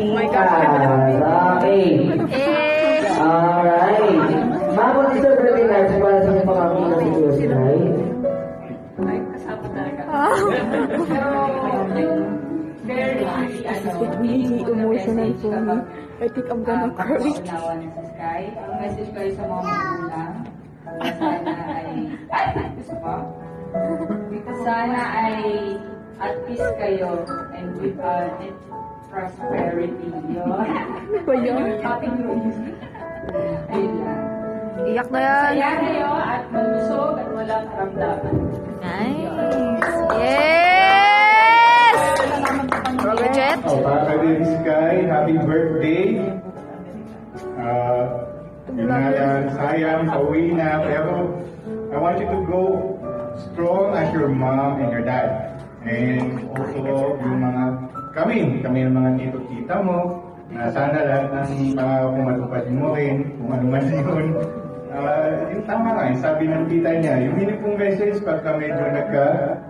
Tita Rocky. Alright. Ma'am, what is your birthday card para sa mga pamilya sa Tuesday? Ay, kasama talaga. Really emotional for me. I think I'm gonna cry. Pagkakaunawa na sa Sky. Ang message ko ay sa mga magulang. Sana ay... gusto mo? Sana ay at peace kayo and with and prosperity. Yun. Ba yun? Happy New Year. Ayun lang. Iyak na yan. Saya kayo at malusog at walang karamdaman. Nice. Yes! Bridget? Oh, para kay Baby Sky, happy birthday. Yun nga yan, sayang, pauwi na, pero I want you to go strong as your mom and your dad. And also, yung mga, kami ng mga tito-tita mo, na sana lahat ng kung matupad mo rin, kung ano man yun. Yung tama nga, yung sabi ng tita niya, yung hini pong message pagka medyo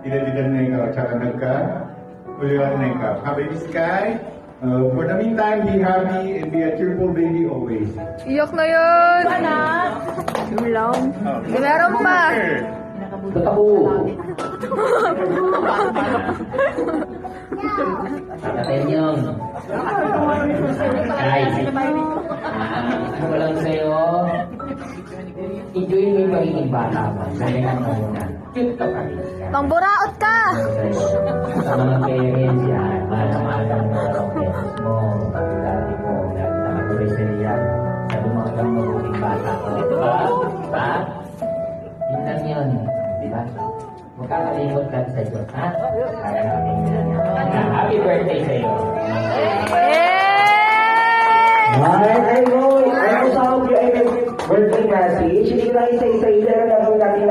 edad-edad na ikaw, tsaka kuliwan na ikaw. Happy Sky, for the meantime, be happy and be a cheerful baby always. Iyak na yun. Yung lang. Meron pa. Totoo. Tatatayin yun. Guys, ano ko lang sa'yo, enjoy mo yung pagiging bata mo. Galingan mo muna. Cute ka pa rin. Mangburaot ka. Sa mga parents yan, mahal-mahal mo ang parents mo, pag-dati mo, dahil nakatuloy sa riyan, sa lumagang mabuting bata ko. Diba? Diba? Yun lang yun. Diba? Huwag ka kalimot lang sa Diyos, ha? Kaya namin yun yan. Happy birthday sa'yo. Yes! Alright, I know sa audio ay birthday message. Hindi ko lang isa-isa, isa na lang natin